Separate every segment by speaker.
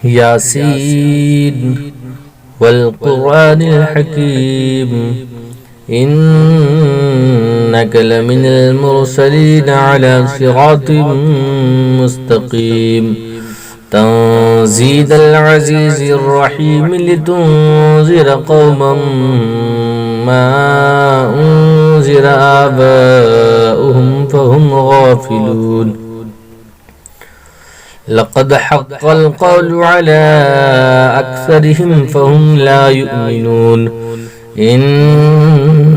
Speaker 1: ياسين والقرآن الحكيم إنك لمن المرسلين على صراط مستقيم تنزيل العزيز الرحيم لتنذر قوما ما أنذر آباؤهم فهم غافلون لقد حق القول على أكثرهم فهم لا يؤمنون إنا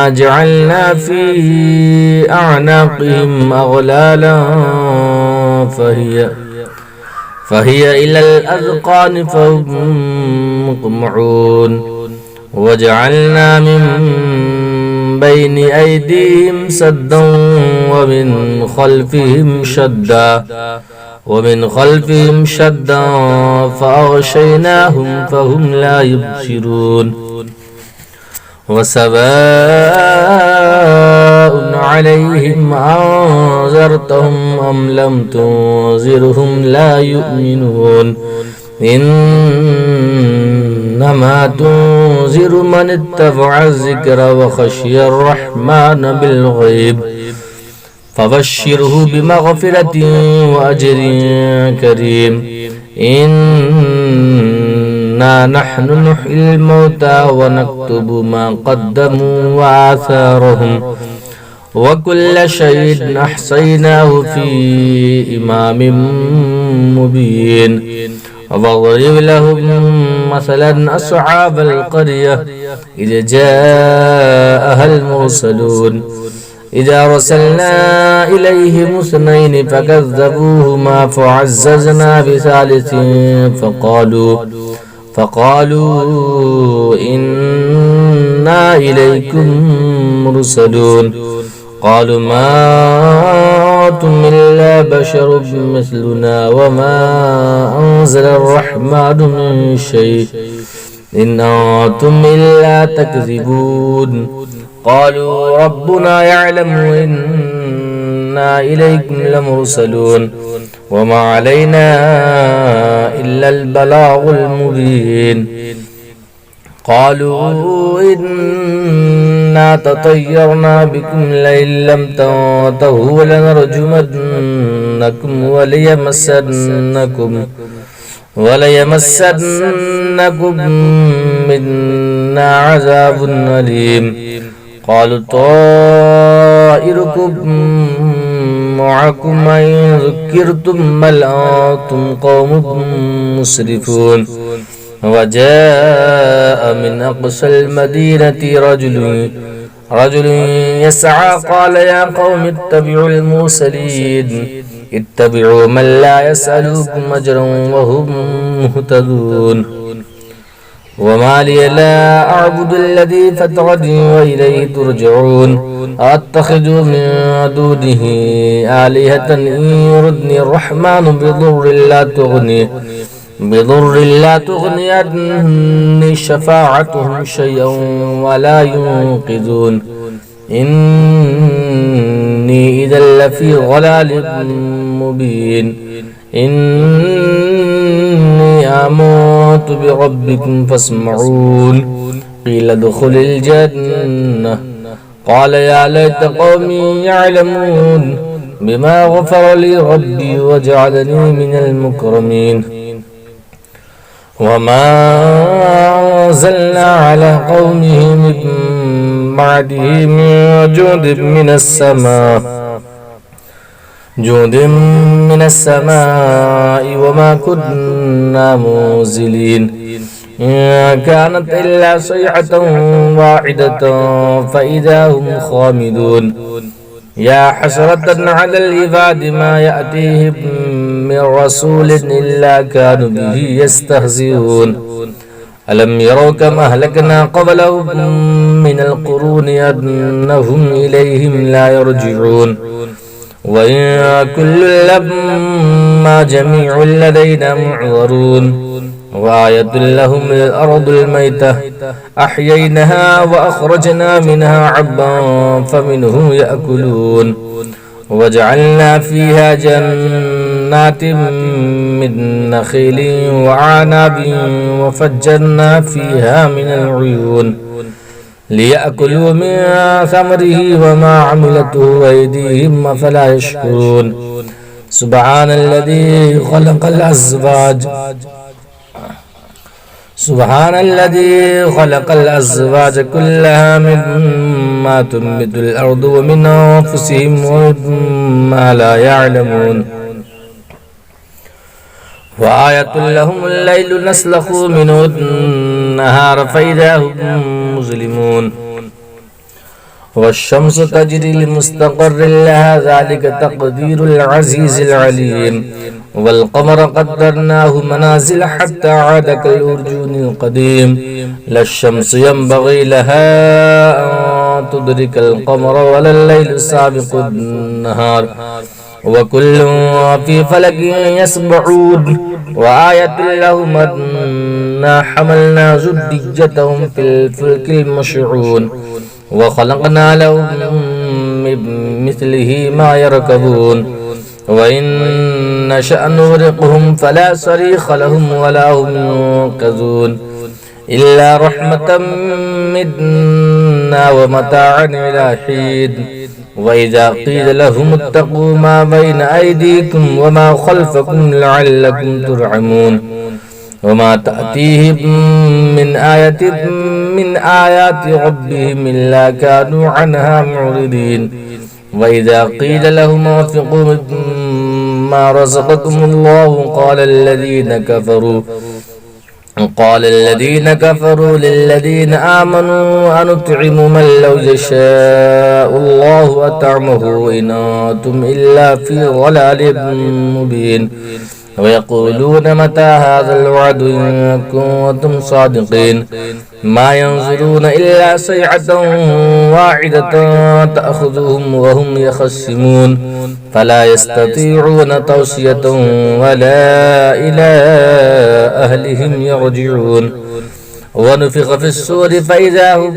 Speaker 1: جعلنا في أعناقهم أغلالا فهي إلى الأذقان فهم مقمعون وجعلنا من بين أيديهم سدا ومن خلفهم شدا فأغشيناهم فهم لا يبصرون وسواء عليهم أنذرتهم أم لم تنذرهم لا يؤمنون إنما تنذر من اتبع الذكر وخشي الرحمن بالغيب فبشره بمغفرة وأجر كريم إنا نحن نحيي الموتى ونكتب ما قدموا وآثارهم وكل شيء أحصيناه في إمام مبين واضرب لهم مثلا أصحاب القرية إذ جاءها المرسلون إذا أرسلنا إليهم اثنين فكذبوهما فعززنا بثالث فقالوا إنا إليكم مرسلون قالوا ما أنتم إلا بشر مثلنا وما أنزل الرحمن من شيء إن أنتم إلا تكذبون قالوا ربنا يعلم إنا إليكم لمرسلون وما علينا إلا البلاغ المبين قالوا إنا تطيرنا بكم لئن لم تنتهوا لنرجمنكم وليمسنكم منا عذاب أليم قالوا طائركم معكم إن ذكرتم بل أنتم قوم مسرفون وجاء من أقصى المدينة رجل يسعى قال يا قوم اتبعوا المرسلين اتبعوا من لا يسألكم أجرا وهم مهتدون وما لي لا أعبد الذي فطرني وإليه ترجعون أتخذ من دونه آلهة إن يردني الرحمن بضر لا تغني عني شفاعتهم شيئا ولا ينقذون إني إذا لفي ضلال مبين إني آمنت بربكم فاسمعون قيل ادخل الجنة قال يا ليت قومي يعلمون بما غفر لي ربي وجعلني من المكرمين وما أنزلنا على قومه من بعده من جود من السماء وما كنا منزلين إن كانت إلا صيحة واحدة فإذا هم خامدون يا حسرة على العباد ما يأتيهم من رسول إلا كانوا به يستهزئون ألم يروا كم أهلكنا قبلهم من القرون أنهم إليهم لا يرجعون وإن كل لما جميع لدينا معذرون وآية لهم الأرض الميتة أحييناها وأخرجنا منها عبا فمنه يأكلون وجعلنا فيها جنات جنات من نخيل وعنب وفجرنا فيها من العيون ليأكلوا من ثمره وما عملته أيديهم أفلا يشكرون سبحان الذي خلق الأزواج كلها مما تنبت الأرض ومن أنفسهم ومما لا يعلمون وآية لهم الليل نسلخ منه النهار فإذا هم مظلمون والشمس تجري لمستقر لها ذلك تقدير العزيز العليم والقمر قدرناه منازل حتى عاد كالأرجون القديم لا الشمس ينبغي لها أن تدرك القمر ولا الليل سابق النهار وكل في فلك يسبحون وآية لهم أنا حملنا زجاجتهم في الفلك المشحون وخلقنا لهم من مثله ما يركبون وإن نشأ نغرقهم فلا صريخ لهم ولا هم ينقذون إلا رحمة منا ومتاعا إلى حين وإذا قيل لهم اتقوا ما بين أيديكم وما خلفكم لعلكم ترحمون وما تأتيهم من آية من آيات ربهم إلا كانوا عنها معرضين وإذا قيل لهم انفقوا مما رزقكم الله قال الذين كفروا للذين آمنوا أنطعم من لو يشاء الله أطعمه إن أنتم إلا في ضلال مبين ويقولون متى هذا الوعد إن كنتم صادقين ما ينظرون إلا صيحة واحدة تأخذهم وهم يخصمون فلا يستطيعون توصية ولا إلى أهلهم يرجعون ونفخ في الصور فإذا هم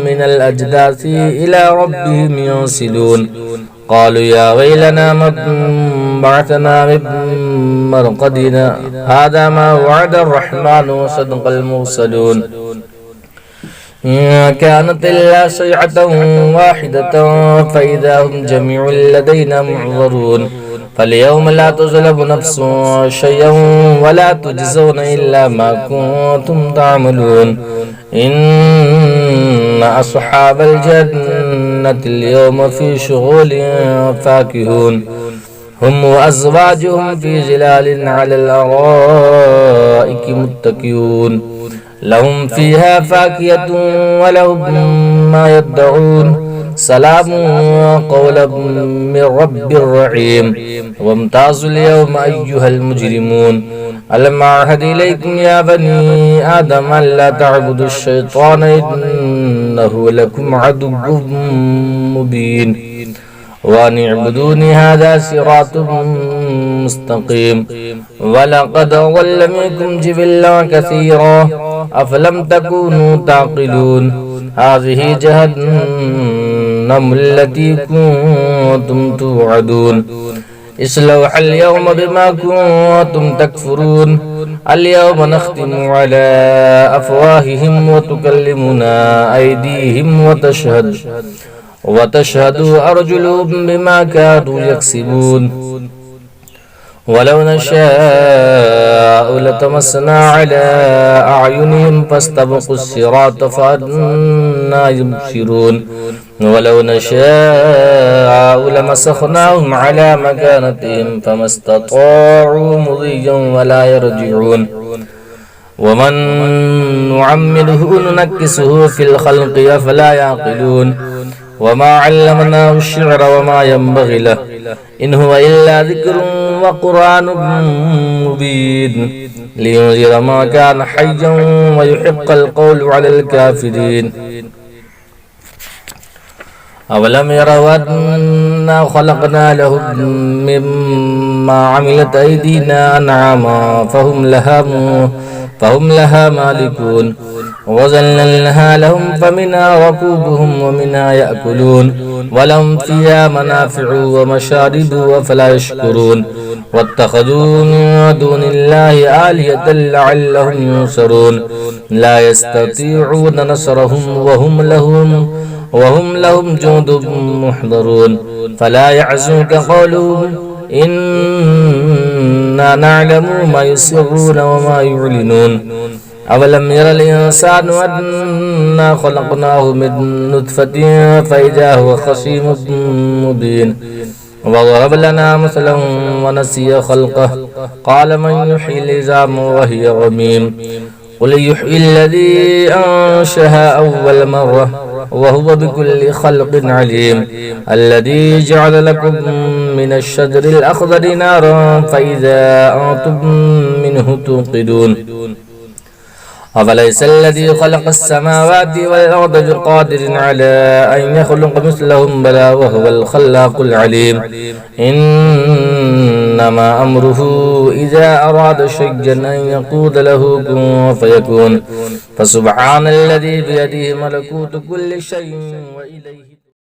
Speaker 1: من الأجداث إلى ربهم ينسلون قالوا يا ويلنا من بعثنا من مرقدنا هذا ما وعد الرحمن وصدق المرسلون إن كانت إلا صيحة واحدة فإذا هم جميع لدينا محضرون فاليوم لا تظلم نفس شيئا ولا تجزون إلا ما كنتم تعملون إن أصحاب الجنة اليوم في شغل فاكهون هم وأزواجهم في ظلال على الأرائك متكئون لهم فيها فاكهة ولهم ما يدعون سلام قولا من رب رحيم وامتازوا اليوم أيها المجرمون ألم أعهد إليكم يا بني آدم ألا تعبدوا الشيطان إنه لكم عدو مبين وأن اعبدوني هذا صراط مستقيم ولقد أضل منكم جبلا كثيرا أفلم تكونوا تعقلون هذه جهنم التي كنتم توعدون اصلوها اليوم بما كنتم تكفرون اليوم نختم على أفواههم وتكلمنا أيديهم وتشهد أرجلهم بما كانوا يكسبون ولو نشاء لطمسنا على أعينهم فاستبقوا الصراط فأنى يبصرون ولو نشاء لمسخناهم على مكانتهم فما استطاعوا مضيا ولا يرجعون ومن نعمله ننكسه في الخلق أفلا يعقلون وما علمناه الشعر وما ينبغي له إن هو إلا ذكر وقرآن مبين لينذر ما كان حيا ويحق القول على الكافرين أولم يروا أنا خلقنا لهم مما عملت أيدينا أنعاما فهم لها مالكون وَظَلَّلْنَاهَا لَهُمْ فَمِنْهَا رَكُوبُهُمْ وَمِنْهَا يَأْكُلُونَ وَلَهُمْ فِيهَا مَنَافِعُ وَمَشَارِبُ أَفَلَا يَشْكُرُونَ وَاتَّخَذُوا مِن دُونِ اللَّهِ آلِهَةً لَعَلَّهُمْ يُنصَرُونَ لَا يَسْتَطِيعُونَ نَصْرَهُمْ وَهُمْ لَهُمْ جُندٌ مُّحْضَرُونَ فَلَا يَحْزُنكَ قَوْلُهُمْ إِنَّا نَعْلَمُ مَا يُسِرُّونَ وَمَا يُعْلِنُونَ أَوَلَمْ يَرَ الْإِنسَانُ أَنَّا خَلَقْنَاهُ مِن نُّطْفَةٍ فَإِذَا هُوَ خَصِيمٌ مُّبِينٌ وَضَرَبَ لَنَا مَثَلًا وَنَسِيَ خَلْقَهُ قَالَ مَن يُحْيِي الْعِظَامَ وَهِيَ رَمِيمٌ قُلْ يُحْيِي الَّذِي أَنشَأَهَا أَوَّلَ مَرَّةٍ وَهُوَ بِكُلِّ خَلْقٍ عَلِيمٌ الَّذِي جَعَلَ لَكُم مِّنَ الشَّجَرِ الْأَخْضَرِ نَارًا فَإِذَا أَنتُم مِّنْهُ تُوقِدُونَ أَفَلَيْسَ الَّذِي خَلَقَ السَّمَاوَاتِ وَالْأَرْضَ بِقَادِرٍ عَلَىٰ أَن يَخْلُقَ مِثْلَهُم بَلَىٰ وَهُوَ الْخَلَّاقُ الْعَلِيمُ إِنَّمَا أَمْرُهُ إِذَا أَرَادَ شَيْئًا أَن يَقُولَ لَهُ كُن فَيَكُونُ فَسُبْحَانَ الَّذِي بِيَدِهِ مَلَكُوتُ كُلِّ شَيْءٍ وَإِلَيْهِ